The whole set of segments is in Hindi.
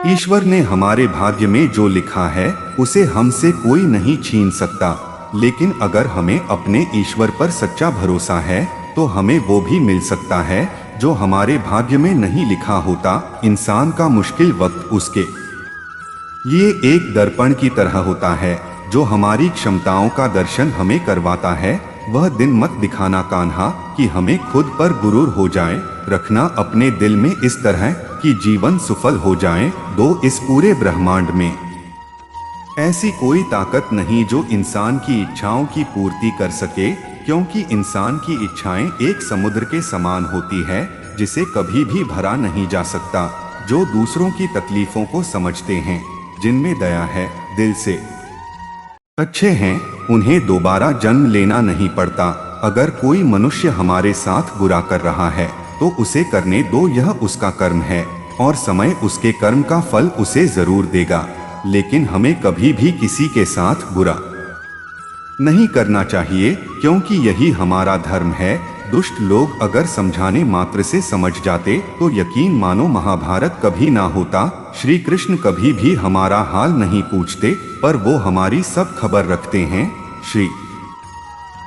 ईश्वर ने हमारे भाग्य में जो लिखा है उसे हमसे कोई नहीं छीन सकता, लेकिन अगर हमें अपने ईश्वर पर सच्चा भरोसा है तो हमें वो भी मिल सकता है जो हमारे भाग्य में नहीं लिखा होता। इंसान का मुश्किल वक्त उसके ये एक दर्पण की तरह होता है जो हमारी क्षमताओं का दर्शन हमें करवाता है। वह दिन मत दिखाना कान्हा कि हमें खुद पर गुरूर हो जाए, रखना अपने दिल में इस तरह कि जीवन सफल हो जाए। दो इस पूरे ब्रह्मांड में ऐसी कोई ताकत नहीं जो इंसान की इच्छाओं की पूर्ति कर सके, क्योंकि इंसान की इच्छाएं एक समुद्र के समान होती है जिसे कभी भी भरा नहीं जा सकता। जो दूसरों की तकलीफों को समझते हैं, जिनमें दया है, दिल से अच्छे हैं, उन्हें दोबारा जन्म लेना नहीं पड़ता। अगर कोई मनुष्य हमारे साथ बुरा कर रहा है तो उसे करने दो, यह उसका कर्म है और समय उसके कर्म का फल उसे जरूर देगा। लेकिन हमें कभी भी किसी के साथ बुरा नहीं करना चाहिए, क्योंकि यही हमारा धर्म है। दुष्ट लोग अगर समझाने मात्र से समझ जाते तो यकीन मानो महाभारत कभी ना होता। श्री कृष्ण कभी भी हमारा हाल नहीं पूछते, पर वो हमारी सब खबर रखते हैं। श्री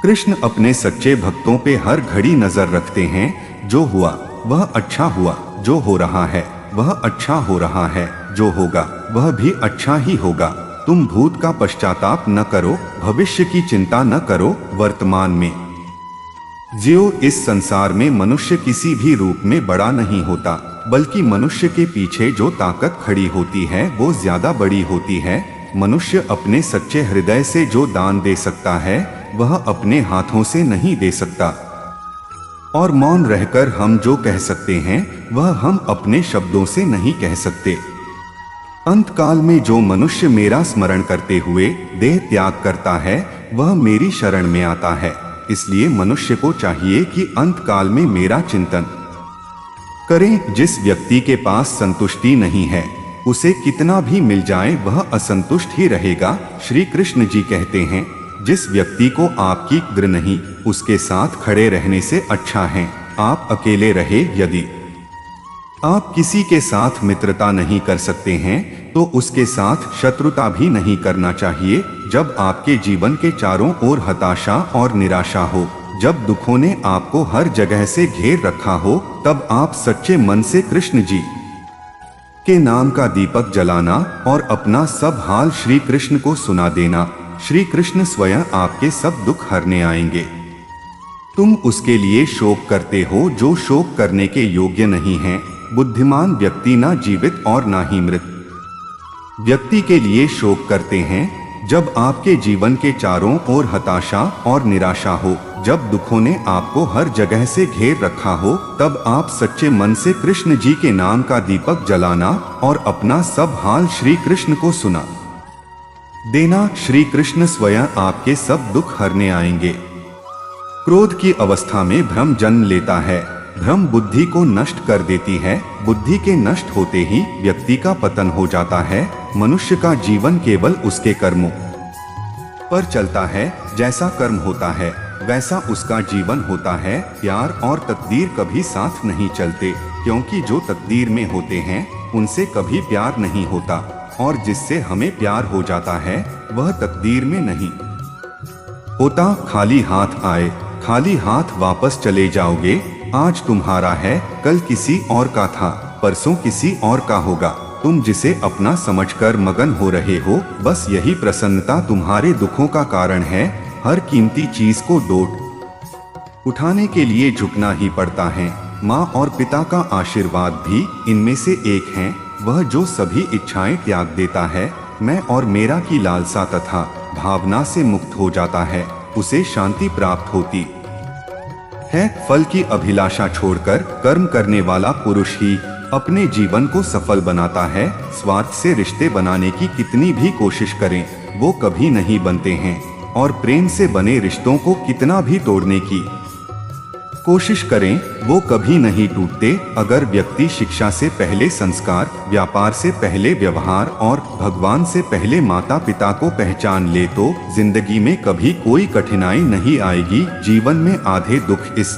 कृष्ण अपने सच्चे भक्तों पे हर घड़ी नजर रखते हैं। जो हुआ वह अच्छा हुआ, जो हो रहा है वह अच्छा हो रहा है, जो होगा वह भी अच्छा ही होगा। तुम भूत का पश्चाताप न करो, भविष्य की चिंता न करो, वर्तमान में जियो। इस संसार में मनुष्य किसी भी रूप में बड़ा नहीं होता, बल्कि मनुष्य के पीछे जो ताकत खड़ी होती है वो ज्यादा बड़ी होती है। मनुष्य अपने सच्चे हृदय से जो दान दे सकता है वह अपने हाथों से नहीं दे सकता, और मौन रहकर हम जो कह सकते हैं वह हम अपने शब्दों से नहीं कह सकते। अंत काल में जो मनुष्य मेरा स्मरण करते हुए देह त्याग करता है वह मेरी शरण में आता है। इसलिए मनुष्य को चाहिए कि अंत काल में मेरा चिंतन करें। जिस व्यक्ति के पास संतुष्टि नहीं है उसे कितना भी मिल जाए वह असंतुष्ट ही रहेगा। श्री कृष्ण जी कहते हैं, जिस व्यक्ति को आपकी कद्र नहीं उसके साथ खड़े रहने से अच्छा है आप अकेले रहे। यदि आप किसी के साथ मित्रता नहीं कर सकते हैं तो उसके साथ शत्रुता भी नहीं करना चाहिए। जब आपके जीवन के चारों ओर हताशा और निराशा हो, जब दुखों ने आपको हर जगह से घेर रखा हो, तब आप सच्चे मन से कृष्ण जी के नाम का दीपक जलाना और अपना सब हाल श्री कृष्ण को सुना देना। श्री कृष्ण स्वयं आपके सब दुख हरने आएंगे। तुम उसके लिए शोक करते हो जो शोक करने के योग्य नहीं है। बुद्धिमान व्यक्ति ना जीवित और ना ही मृत व्यक्ति के लिए शोक करते हैं। जब आपके जीवन के चारों ओर हताशा और निराशा हो, जब दुखों ने आपको हर जगह से घेर रखा हो, तब आप सच्चे मन से कृष्ण जी के नाम का दीपक जलाना और अपना सब हाल श्री कृष्ण को सुना देना। श्री कृष्ण स्वयं आपके सब दुख हरने आएंगे। क्रोध की अवस्था में भ्रम जन्म लेता है। भ्रम बुद्धि को नष्ट कर देती है। बुद्धि के नष्ट होते ही व्यक्ति का पतन हो जाता है। मनुष्य का जीवन केवल उसके कर्मों पर चलता है। जैसा कर्म होता है वैसा उसका जीवन होता है। प्यार और तकदीर कभी साथ नहीं चलते, क्योंकि जो तकदीर में होते हैं उनसे कभी प्यार नहीं होता, और जिससे हमें प्यार हो जाता है वह तकदीर में नहीं होता। खाली हाथ आए खाली हाथ वापस चले जाओगे। आज तुम्हारा है, कल किसी और का था, परसों किसी और का होगा। तुम जिसे अपना समझकर मगन हो रहे हो, बस यही प्रसन्नता तुम्हारे दुखों का कारण है। हर कीमती चीज को डोट उठाने के लिए झुकना ही पड़ता है। माँ और पिता का आशीर्वाद भी इनमें से एक है। वह जो सभी इच्छाएं त्याग देता है, मैं और मेरा की लालसा तथा भावना से मुक्त हो जाता है, उसे शांति प्राप्त होती है। फल की अभिलाषा छोड़कर कर्म करने वाला पुरुष ही अपने जीवन को सफल बनाता है। स्वार्थ से रिश्ते बनाने की कितनी भी कोशिश करें वो कभी नहीं बनते हैं, और प्रेम से बने रिश्तों को कितना भी तोड़ने की कोशिश करें वो कभी नहीं टूटते। अगर व्यक्ति शिक्षा से पहले संस्कार, व्यापार से पहले व्यवहार और भगवान से पहले माता पिता को पहचान ले तो जिंदगी में कभी कोई कठिनाई नहीं आएगी। जीवन में आधे दुख इस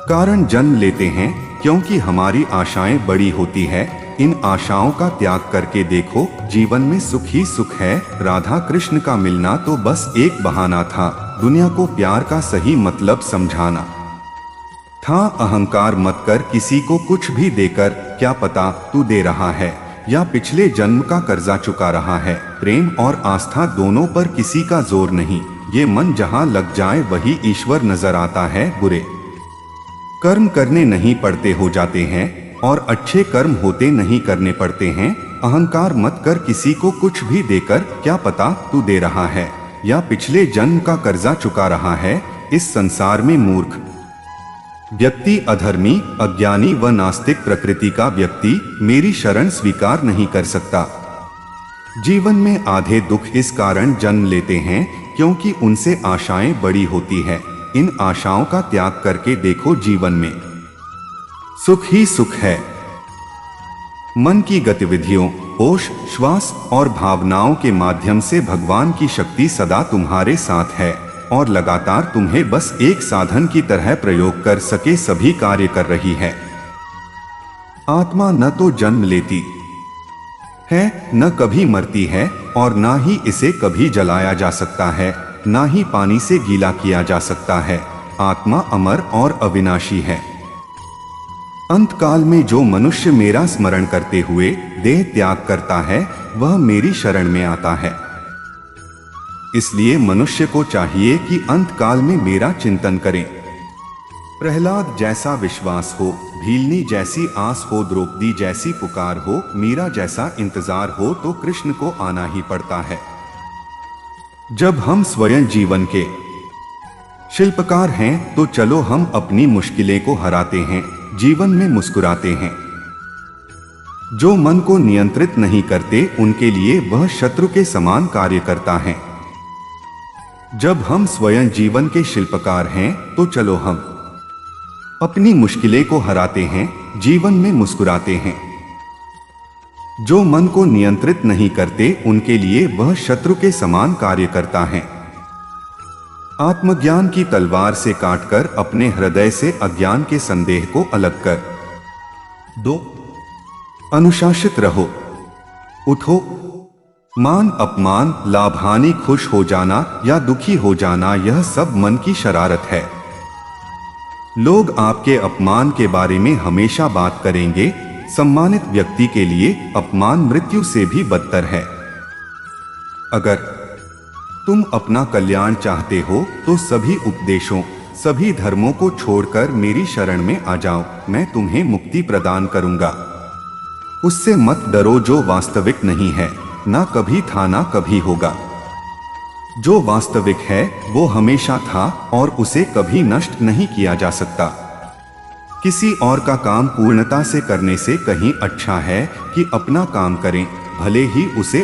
कारण जन्म लेते हैं क्योंकि हमारी आशाएं बड़ी होती है। इन आशाओं का त्याग करके देखो, जीवन में सुख ही सुख है। राधा कृष्ण का मिलना तो बस एक बहाना था, दुनिया को प्यार का सही मतलब समझाना था। अहंकार मत कर किसी को कुछ भी देकर, क्या पता तू दे रहा है या पिछले जन्म का कर्जा चुका रहा है। प्रेम और आस्था दोनों पर किसी का जोर नहीं, ये मन जहाँ लग जाए वही ईश्वर नजर आता है। बुरे कर्म करने नहीं पड़ते हो जाते हैं और अच्छे कर्म होते नहीं करने पड़ते हैं। अहंकार मत कर किसी को कुछ भी देकर, क्या पता तू दे रहा है या पिछले जन्म का कर्जा चुका रहा है। इस संसार में मूर्ख व्यक्ति, अधर्मी, अज्ञानी व नास्तिक प्रकृति का व्यक्ति मेरी शरण स्वीकार नहीं कर सकता। जीवन में आधे दुख इस कारण जन्म लेते हैं क्योंकि उनसे आशाएं बड़ी होती है। इन आशाओं का त्याग करके देखो, जीवन में सुख ही सुख है। मन की गतिविधियों, होश, श्वास और भावनाओं के माध्यम से भगवान की शक्ति सदा तुम्हारे साथ है और लगातार तुम्हें बस एक साधन की तरह प्रयोग कर सके सभी कार्य कर रही है। आत्मा न तो जन्म लेती है, न कभी मरती है और ना ही इसे कभी जलाया जा सकता है, ना ही पानी से गीला किया जा सकता है। आत्मा अमर और अविनाशी है। अंतकाल में जो मनुष्य मेरा स्मरण करते हुए देह त्याग करता है, वह मेरी शरण में आता है। इसलिए मनुष्य को चाहिए कि अंतकाल में मेरा चिंतन करें। प्रहलाद जैसा विश्वास हो, भीलनी जैसी आस हो, द्रौपदी जैसी पुकार हो, मीरा जैसा इंतजार हो, तो कृष्ण को आना ही पड़ता है। जब हम स्वयं जीवन के शिल्पकार हैं तो चलो हम अपनी मुश्किलें को हराते हैं, जीवन में मुस्कुराते हैं। जो मन को नियंत्रित नहीं करते उनके लिए वह शत्रु के समान कार्य करता है। जब हम स्वयं जीवन के शिल्पकार हैं तो चलो हम अपनी मुश्किलें को हराते हैं, जीवन में मुस्कुराते हैं। जो मन को नियंत्रित नहीं करते उनके लिए वह शत्रु के समान कार्य करता है। आत्मज्ञान की तलवार से काटकर अपने हृदय से अज्ञान के संदेह को अलग कर दो। अनुशासित रहो, उठो। मान अपमान, लाभ हानि, खुश हो जाना या दुखी हो जाना, यह सब मन की शरारत है। लोग आपके अपमान के बारे में हमेशा बात करेंगे। सम्मानित व्यक्ति के लिए अपमान मृत्यु से भी बदतर है। अगर तुम अपना कल्याण चाहते हो तो सभी उपदेशों, सभी धर्मों को छोड़कर मेरी शरण में आ जाओ, मैं तुम्हें मुक्ति प्रदान करूंगा। उससे मत डरो जो वास्तविक नहीं है, ना कभी था ना कभी होगा। जो वास्तविक है वो हमेशा था और उसे कभी नष्ट नहीं किया जा सकता। किसी और का काम पूर्णता से करने से कहीं अच्छा है कि अपना काम करें, भले ही उसे